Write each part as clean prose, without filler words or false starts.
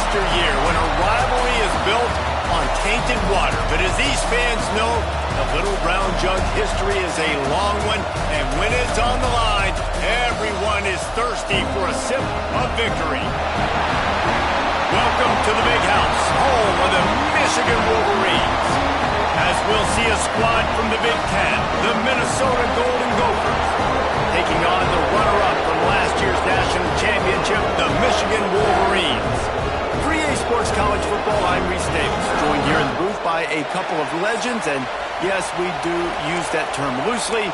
yesteryear when a rivalry is built on tainted water. But as these fans know, the Little Brown Jug history is a long one, and when it's on the line, everyone is thirsty for a sip of victory. Welcome to the Big House, home of the Michigan Wolverines. As we'll see a squad from the Big Ten, the Minnesota Golden Gophers, taking on the runner-up from last year's national championship, the Michigan Wolverines. 3A Sports College Football, I'm Reese Davis, joined here in the booth by a couple of legends, and yes, we do use that term loosely.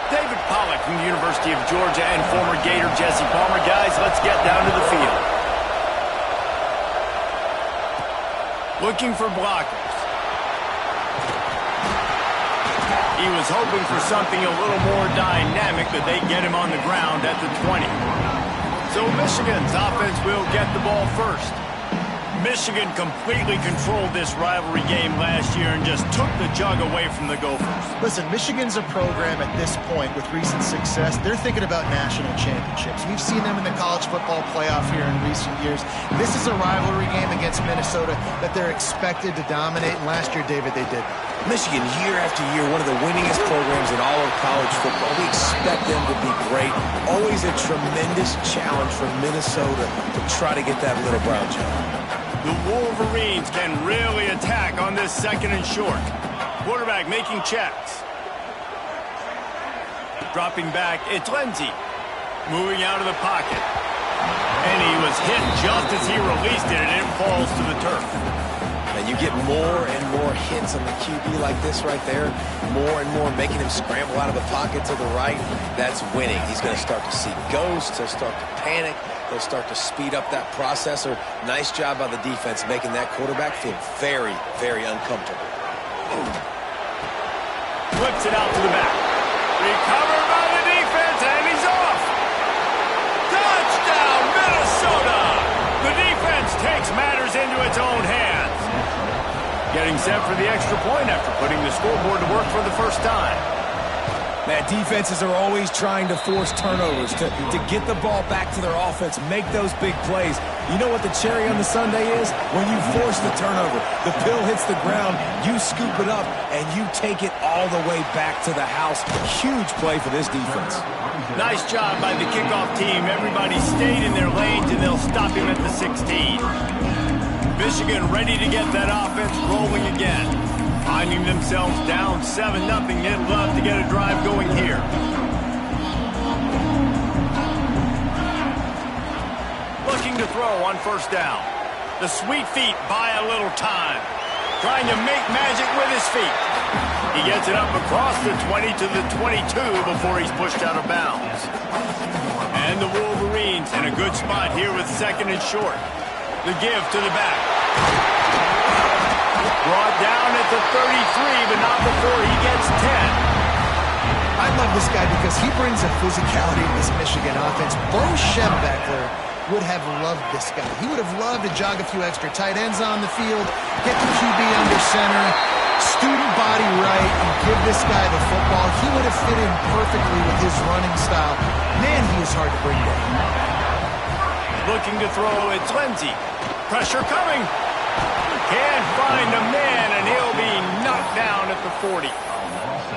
David Pollack from the University of Georgia and former Gator Jesse Palmer. Guys, let's get down to the field. Looking for blockers. He was hoping for something a little more dynamic, but they get him on the ground at the 20. So Michigan's offense will get the ball first. Michigan completely controlled this rivalry game last year and just took the jug away from the Gophers. Listen, Michigan's a program at this point with recent success. They're thinking about national championships. We've seen them in the college football playoff here in recent years. This is a rivalry game against Minnesota that they're expected to dominate, and last year, David, they did. Michigan, year after year, one of the winningest programs in all of college football. We expect them to be great. Always a tremendous challenge for Minnesota to try to get that Little Brown Jug. The Wolverines can really attack on this second and short. Quarterback making checks. Dropping back, it's Lindsey. Moving out of the pocket. And he was hit just as he released it, and it falls to the turf. And you get more and more hits on the QB like this right there. More and more making him scramble out of the pocket to the right. That's winning. He's going to start to see ghosts. He'll start to panic. They'll start to speed up that processor. Nice job by the defense making that quarterback feel very, very uncomfortable. Flips it out to the back. Recovered by the defense, and he's off. Touchdown, Minnesota! The defense takes matters into its own hands. Getting set for the extra point after putting the scoreboard to work for the first time. Man, defenses are always trying to force turnovers, to get the ball back to their offense, make those big plays. You know what the cherry on the sundae is? When you force the turnover, the pill hits the ground, you scoop it up, and you take it all the way back to the house. Huge play for this defense. Nice job by the kickoff team. Everybody stayed in their lanes, and they'll stop him at the 16. Michigan ready to get that offense rolling again. Finding themselves down 7-0, they'd love to get a drive going here. Looking to throw on first down. The sweet feet buy a little time. Trying to make magic with his feet. He gets it up across the 20 to the 22 before he's pushed out of bounds. And the Wolverines in a good spot here with second and short. The give to the back. Brought down at the 33, but not before he gets 10. I love this guy because he brings a physicality to this Michigan offense. Bo Schembechler would have loved this guy. He would have loved to jog a few extra tight ends on the field, get the QB under center, student body right, and give this guy the football. He would have fit in perfectly with his running style. Man, he is hard to bring down. Looking to throw, it's Lindsey. Pressure coming. Can't find a man, and he'll be knocked down at the 40.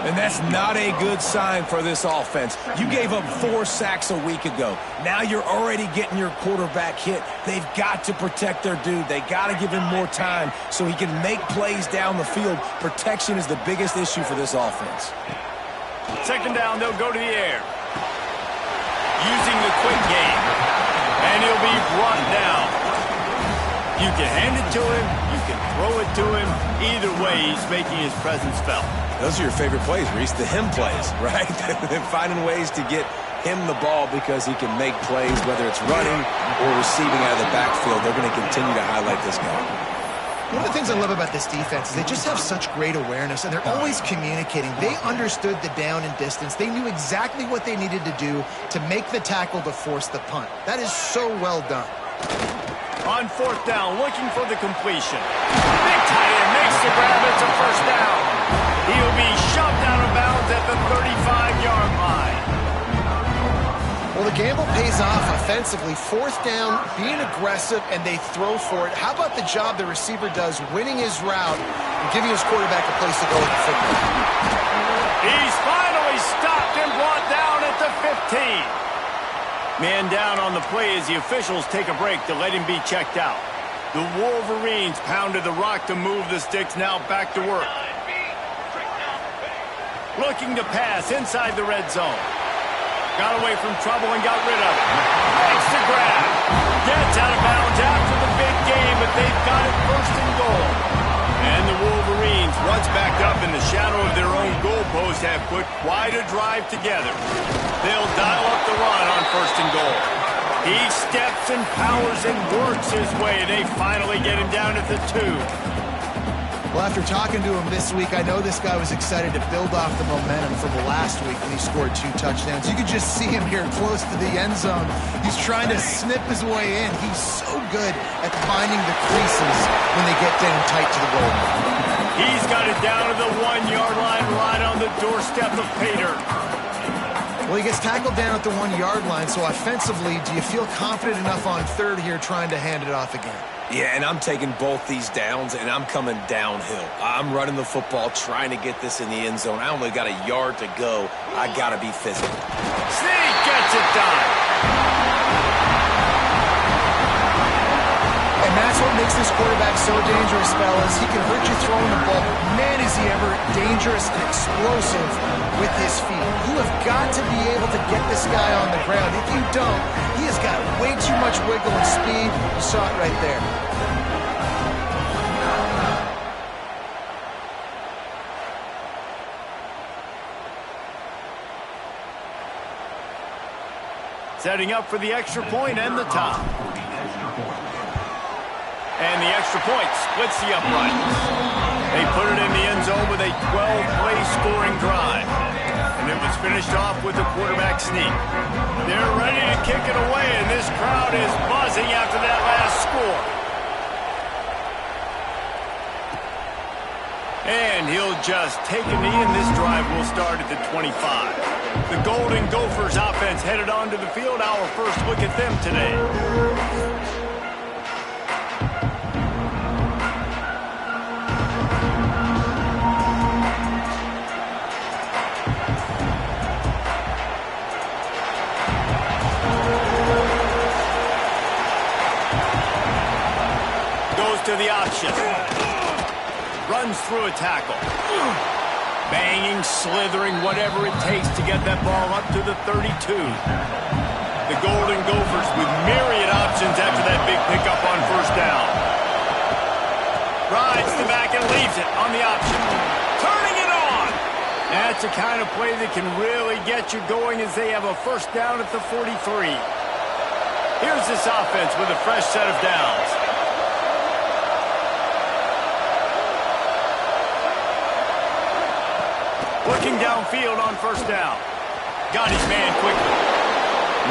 And that's not a good sign for this offense. You gave up 4 sacks a week ago. Now you're already getting your quarterback hit. They've got to protect their dude. They got to give him more time so he can make plays down the field. Protection is the biggest issue for this offense. Second down, they'll go to the air. Using the quick game. And he'll be brought down. You can hand it to him, you can throw it to him. Either way, he's making his presence felt. Those are your favorite plays, Reese, the him plays, right? Finding ways to get him the ball because he can make plays, whether it's running or receiving out of the backfield. They're going to continue to highlight this guy. One of the things I love about this defense is they just have such great awareness, and they're always communicating. They understood the down and distance. They knew exactly what they needed to do to make the tackle to force the punt. That is so well done. On fourth down, looking for the completion. Big tight end makes the grab. It's a first down. He'll be shoved out of bounds at the 35-yard line. Well, Well, the gamble pays off offensively. Fourth down, being aggressive, and they throw for it. How about the job the receiver does winning his route and giving his quarterback a place to go with the football? He's finally stopped and brought down at the 15. Man down on the play as the officials take a break to let him be checked out. The Wolverines pounded the rock to move the sticks, now back to work. Looking to pass inside the red zone. Got away from trouble and got rid of it. Makes the grab. Gets out of bounds after the big game, but they've got it first and goal. And the Wolverines, once backed up in the shadow of their own goalpost, have put quite a drive together. They'll dial up the run on first and goal. He steps and powers and works his way. They finally get him down at the 2. Well, after talking to him this week, I know this guy was excited to build off the momentum from the last week when he scored 2 touchdowns. You could just see him here close to the end zone. He's trying to snip his way in. He's so good at finding the creases when they get down tight to the goal. He's got it down to the 1-yard line, right on the doorstep of pay dirt. Well, he gets tackled down at the 1-yard line, so offensively, do you feel confident enough on third here trying to hand it off again? Yeah, and I'm taking both these downs, and I'm coming downhill. I'm running the football, trying to get this in the end zone. I only got a yard to go. I got to be physical. Sneak gets it done. And that's what makes this quarterback so dangerous, fellas. He can hurt you throwing the ball. Man, is he ever dangerous and explosive with his feet. You have got to be able to get this guy on the ground. If you don't, he has got way too much wiggle and speed. You saw it right there. Setting up for the extra point and the top. And the extra point splits the uprights. They put it in the end zone with a 12-play scoring drive. And it was finished off with a quarterback sneak. They're ready to kick it away, and this crowd is buzzing after that last score. And he'll just take a knee, and this drive will start at the 25. The Golden Gophers offense headed onto the field. Our first look at them today. To the option. Runs through a tackle. Banging, slithering, whatever it takes to get that ball up to the 32. The Golden Gophers with myriad options after that big pickup on first down. Rides the back and leaves it on the option. Turning it on. That's a kind of play that can really get you going as they have a first down at the 43. Here's this offense with a fresh set of downs. Looking downfield on first down. Got his man quickly.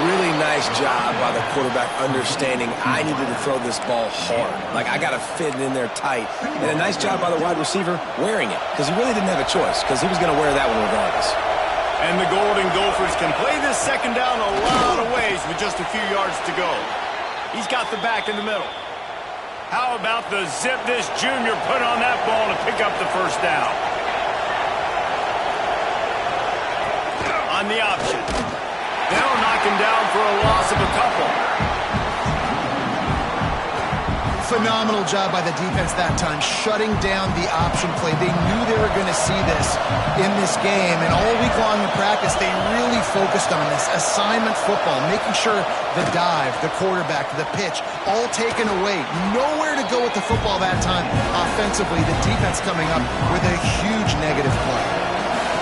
Really nice job by the quarterback understanding I needed to throw this ball hard. Like, I got to fit it in there tight. And a nice job by the wide receiver wearing it, because he really didn't have a choice, because he was going to wear that one regardless. And the Golden Gophers can play this second down a lot of ways with just a few yards to go. He's got the back in the middle. How about the zip this junior put on that ball to pick up the first down? On the option. They'll knock him down for a loss of a couple. Phenomenal job by the defense that time, shutting down the option play. They knew they were going to see this in this game, and all week long in practice, they really focused on this assignment football, making sure the dive, the quarterback, the pitch, all taken away. Nowhere to go with the football that time. Offensively, the defense coming up with a huge negative play.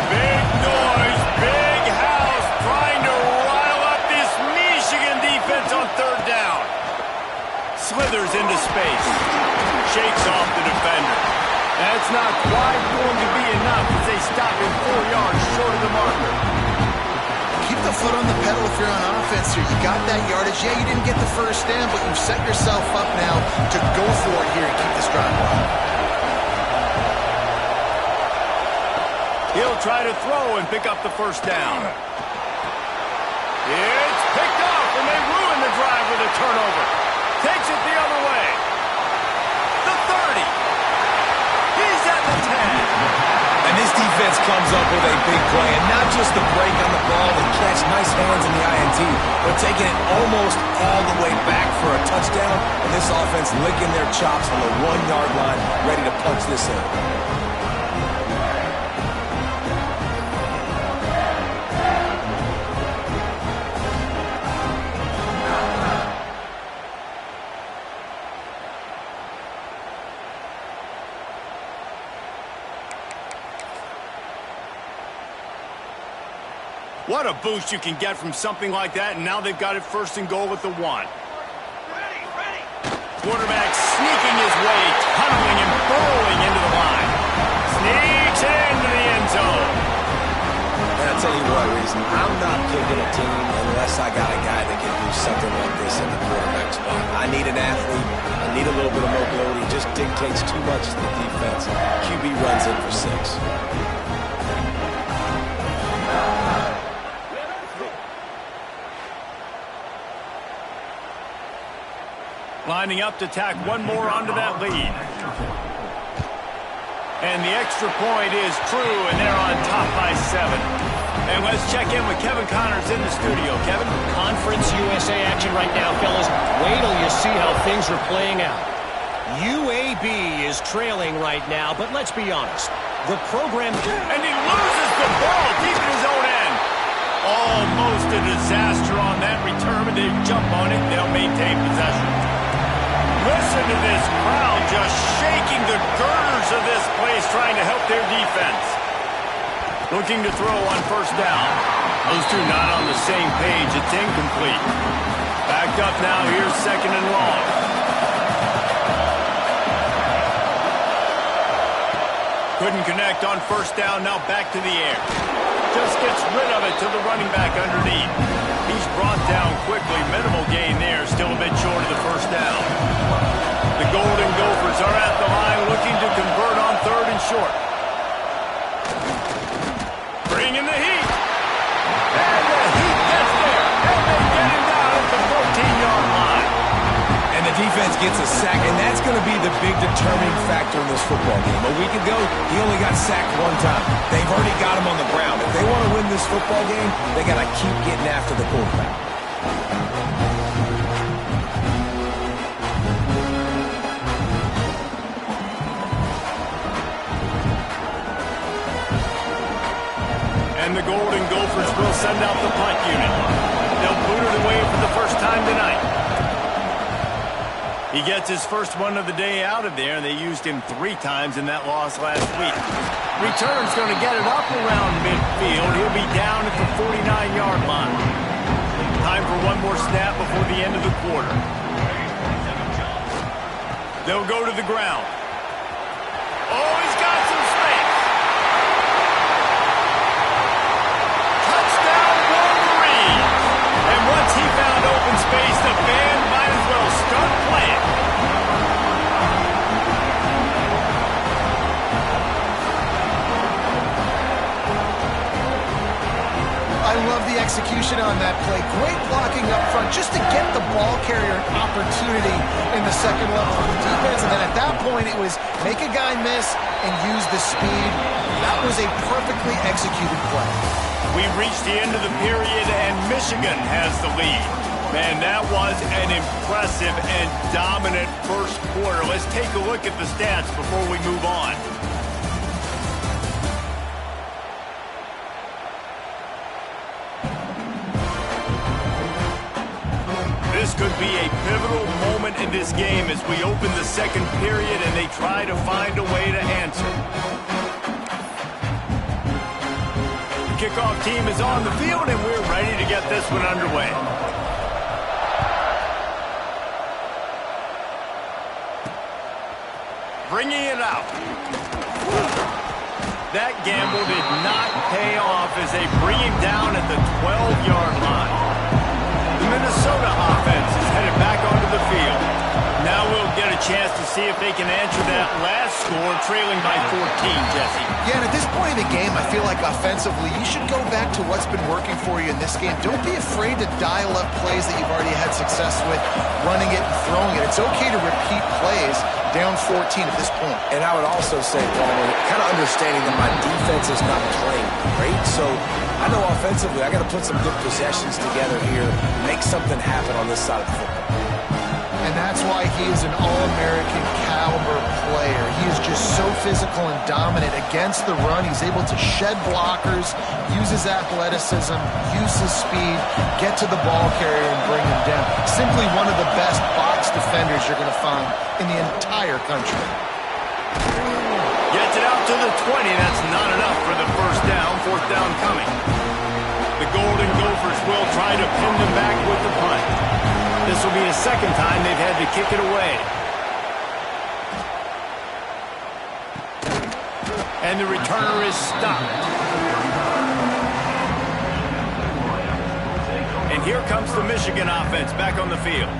Big noise, big house, trying to rile up this Michigan defense on third down. Slithers into space. Shakes off the defender. That's not quite going to be enough as they stop him 4 yards short of the marker. Keep the foot on the pedal if you're on offense here. You got that yardage. Yeah, you didn't get the first down, but you've set yourself up now to go for it here and keep this drive going. He'll try to throw and pick up the first down. It's picked a turnover. Takes it the other way. The 30. He's at the 10. And this defense comes up with a big play, and not just the break on the ball and catch, nice hands in the INT, but taking it almost all the way back for a touchdown, and this offense licking their chops on the 1-yard line, ready to punch this in. What a boost you can get from something like that, and now they've got it first and goal with the 1. Quarterback sneaking his way, tunneling and burrowing into the line. Sneaks into the end zone. And I'll tell you what, Reason, I'm not picking a team unless I got a guy that can do something like this in the quarterback spot. I need an athlete. I need a little bit of mobility. It just dictates too much to the defense. QB runs in for 6. Lining up to tack one more onto that lead. And the extra point is true, and they're on top by 7. And let's check in with Kevin Connors in the studio. Kevin? Conference USA action right now, fellas. Wait till you see how things are playing out. UAB is trailing right now, but let's be honest. The program... And he loses the ball deep in his own end. Almost a disaster on that return, but they jump on it. They'll maintain possession. Listen to this crowd just shaking the girders of this place, trying to help their defense. Looking to throw on first down. Those two not on the same page. It's incomplete. Backed up now. Here's second and long. Couldn't connect on first down. Now back to the air. Just gets rid of it to the running back underneath. He's brought down quickly. Minimal gain there. Still a bit short of the first down. The Golden Gophers are at the line looking to convert on third and short. Bring in the heat. And the heat gets there. And they get him down at the 14-yard line. And the defense gets a sack, and that's going to be the big determining factor in this football game. A week ago, he only got sacked 1 time. They've already got him on the ground. If they want to win this football game, they got to keep getting after the quarterback. And the Golden Gophers will send out the punt unit. They'll boot it away for the first time tonight. He gets his first one of the day out of there, and they used him 3 times in that loss last week. Return's going to get it up around midfield. He'll be down at the 49-yard line. Time for one more snap before the end of the quarter. They'll go to the ground. Oh, he's got some space. Touchdown, Wolverines. And once he found open space, the band might as well start playing. I love the execution on that play. Great blocking up front just to get the ball carrier an opportunity in the second level of the defense. And then at that point, it was make a guy miss and use the speed. That was a perfectly executed play. We've reached the end of the period, and Michigan has the lead. Man, that was an impressive and dominant first quarter. Let's take a look at the stats before we move on. This could be a pivotal moment in this game as we open the second period and they try to find a way to answer. The kickoff team is on the field and we're ready to get this one underway. Bringing it out. That gamble did not pay off as they bring him down at the 12-yard line. The Minnesota offense is headed back onto the field. Now we'll get a chance to see if they can answer that last score, trailing by 14, Jesse. Yeah, and at this point in the game, I feel like offensively, you should go back to what's been working for you in this game. Don't be afraid to dial up plays that you've already had success with, running it and throwing it. It's okay to repeat plays down 14 at this point. And I would also say, Palmer, kind of understanding that my defense is not playing great, so I know offensively I got to put some good possessions together here, make something happen on this side of the football. And that's why he is an All-American caliber player. He is just so physical and dominant against the run. He's able to shed blockers, use his athleticism, use his speed, get to the ball carrier and bring him down. Simply one of the best box defenders you're going to find in the entire country. Gets it out to the 20. That's not enough for the first down. Fourth down coming. The Golden Gophers will try to pin them back with the punt. This will be the second time they've had to kick it away. And the returner is stopped. And here comes the Michigan offense back on the field.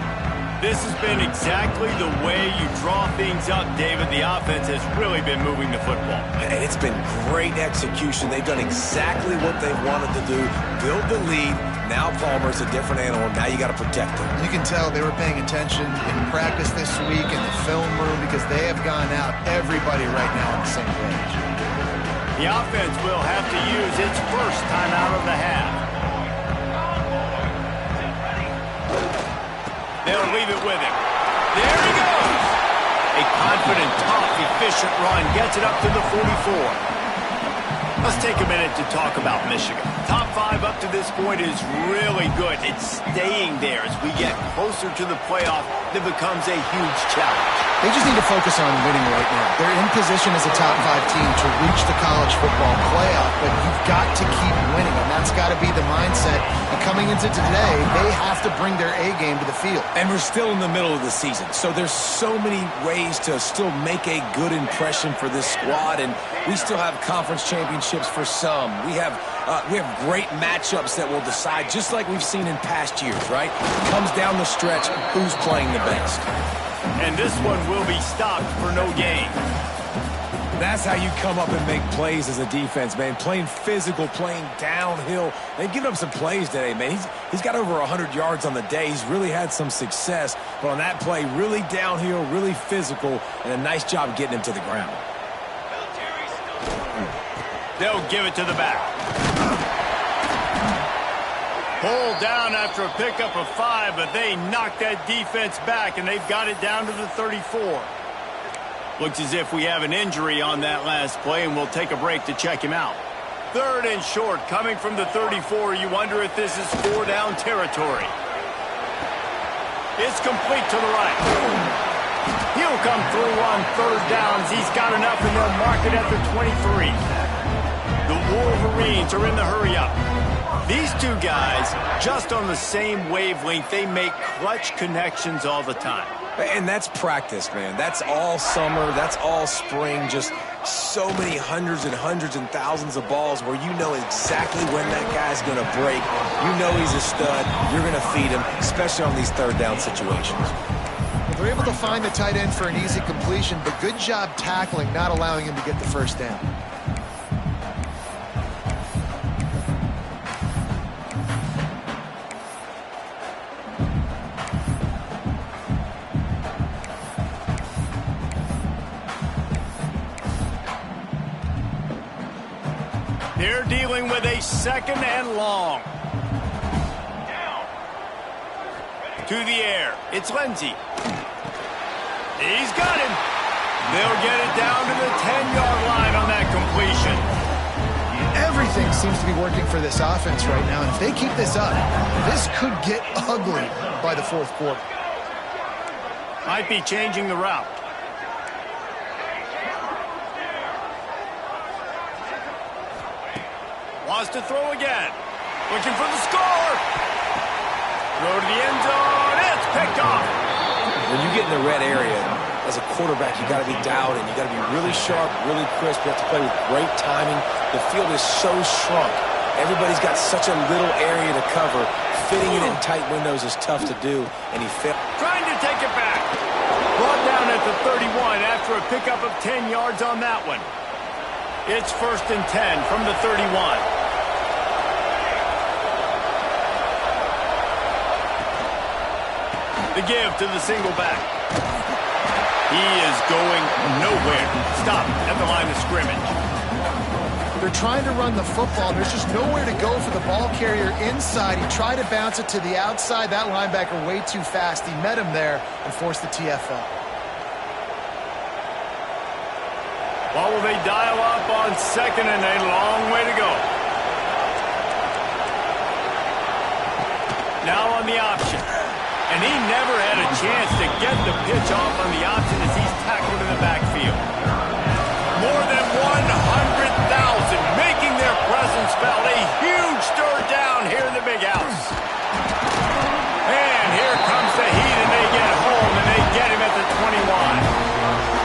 This has been exactly the way you draw things up, David. The offense has really been moving the football. And it's been great execution. They've done exactly what they've wanted to do. Build the lead. Now Palmer's a different animal. Now you got to protect him. You can tell they were paying attention in practice this week in the film room because they have gone out, everybody right now on the same page. The offense will have to use its first timeout of the half. They'll leave it with him. There he goes. A confident, tough, efficient run gets it up to the 44. Let's take a minute to talk about Michigan. Top 5 up to this point is really good. It's staying there as we get closer to the playoff. That becomes a huge challenge. They just need to focus on winning right now. They're in position as a top 5 team to reach the college football playoff, but you've got to keep winning, and that's got to be the mindset. And coming into today, they have to bring their A game to the field. And we're still in the middle of the season, so there's so many ways to still make a good impression for this squad, and we still have conference championships for some. We have great matchups that will decide, just like we've seen in past years, right? It comes down the stretch, who's playing the best. And this one will be stopped for no gain. That's how you come up and make plays as a defense, man. Playing physical, playing downhill. They've given up some plays today, man. He's got over 100 yards on the day. He's really had some success. But on that play, really downhill, really physical, and a nice job getting him to the ground. They'll give it to the back. Pulled down after a pickup of 5, but they knocked that defense back, and they've got it down to the 34. Looks as if we have an injury on that last play, and we'll take a break to check him out. Third and short, coming from the 34. You wonder if this is 4-down territory. It's complete to the right. He'll come through on third downs. He's got enough, and they'll mark it at the 23. The Wolverines are in the hurry-up. These two guys, just on the same wavelength, they make clutch connections all the time. And that's practice, man. That's all summer. That's all spring. Just so many hundreds and hundreds and thousands of balls where you know exactly when that guy's going to break. You know he's a stud. You're going to feed him, especially on these third down situations. They're able to find the tight end for an easy completion, but good job tackling, not allowing him to get the first down. They're dealing with a second and long. To the air. It's Lindsey. He's got him. They'll get it down to the 10-yard line on that completion. Everything seems to be working for this offense right now, and if they keep this up, this could get ugly by the fourth quarter. Might be changing the route. Wants to throw again. Looking for the score. Throw to the end zone. It's picked off. When you get in the red area, as a quarterback, you got to be dialed in. You got to be really sharp, really crisp. You have to play with great timing. The field is so shrunk. Everybody's got such a little area to cover. Fitting it in tight windows is tough to do, and he failed. Trying to take it back. Brought down at the 31 after a pickup of 10 yards on that one. It's 1st and 10 from the 31. The give to the single back. He is going nowhere. Stop at the line of scrimmage. They're trying to run the football. There's just nowhere to go for the ball carrier inside. He tried to bounce it to the outside. That linebacker way too fast. He met him there and forced the TFL. Well, will they dial up on 2nd and a long way to go? Now on the option. And he never had a chance to get the pitch off on the option as he's tackled in the backfield. More than 100,000 making their presence felt. A huge third down here in the big house. And here comes the heat, and they get home, and they get him at the 21.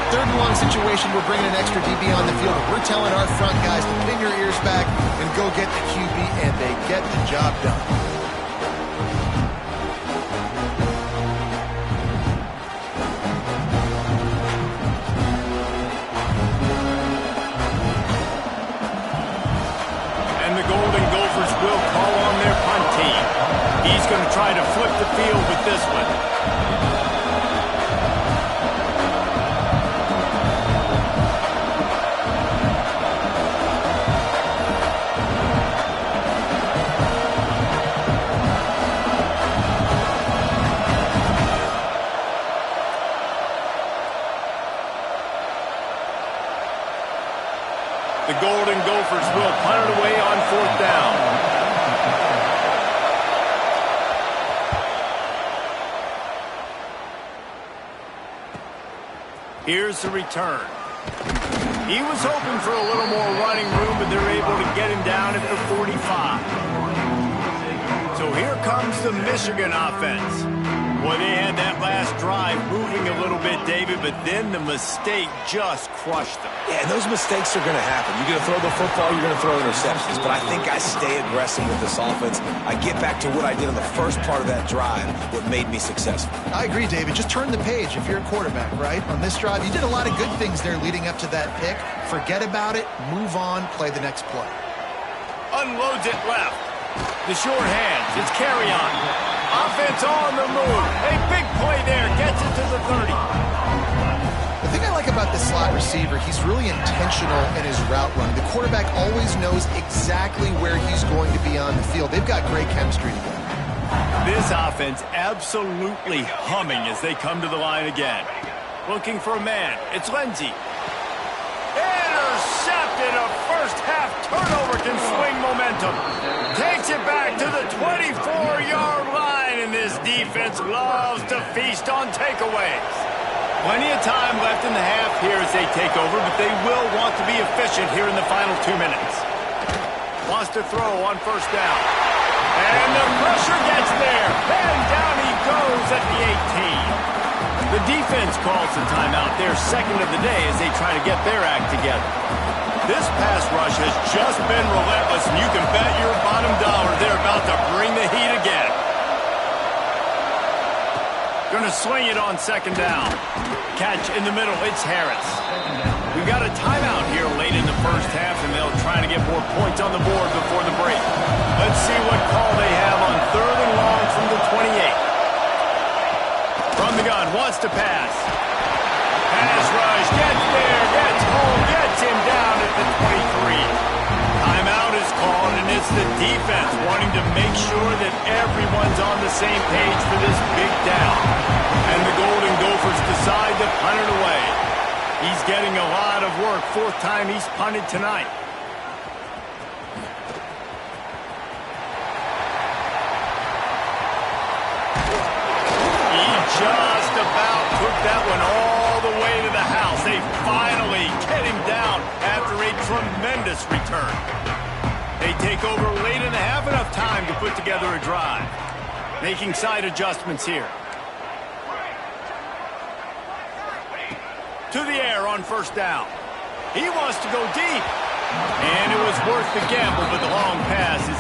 3rd and long situation, we're bringing an extra DB on the field. We're telling our front guys to pin your ears back and go get the QB, and they get the job done. Will call on their punt team. He's going to try to flip the field with this one. The Golden Gophers will punt it away on 4th down. Here's the return. He was hoping for a little more running room, but they're able to get him down at the 45. So here comes the Michigan offense. Boy, they had that last drive moving a little bit, David, but then the mistake just crushed them. Yeah, and those mistakes are going to happen. You're going to throw the football, you're going to throw interceptions. But I think I stay aggressive with this offense. I get back to what I did in the first part of that drive, what made me successful. I agree, David. Just turn the page if you're a quarterback, right? On this drive, you did a lot of good things there leading up to that pick. Forget about it, move on, play the next play. Unloads it left. The short hands, it's carry on. Offense on the move. A big play there. Gets it to the 30. The thing I like about the slot receiver, he's really intentional in his route run. The quarterback always knows exactly where he's going to be on the field. They've got great chemistry together. This offense absolutely humming as they come to the line again. Looking for a man. It's Lindsey. Intercepted. A first-half turnover can swing momentum. Takes it back to the 24-yard line, and this defense loves to feast on takeaways. Plenty of time left in the half here as they take over, but they will want to be efficient here in the final 2 minutes. Wants to throw on 1st down. And the pressure gets there. And down he goes at the 18. The defense calls the timeout, their 2nd of the day, as they try to get their act together. This pass rush has just been relentless, and you can bet your bottom dollar they're about to bring the heat again. Going to swing it on 2nd down. Catch in the middle, it's Harris. We've got a timeout here late in the first half, and they'll try to get more points on the board before the break. Let's see what call they have on 3rd and long from the 28. From the gun, wants to pass. Pass rush, gets there, gets home, gets him down at the 23. Timeout is called, and it's the defense wanting to make sure that everyone's on the same page for this big down. And the Golden Gophers decide to punt it away. He's getting a lot of work. 4th time he's punted tonight. Just about took that one all the way to the house. They finally get him down after a tremendous return. They take over late in the half, enough time to put together a drive. Making side adjustments here. To the air on 1st down. He wants to go deep. And it was worth the gamble, but the long pass is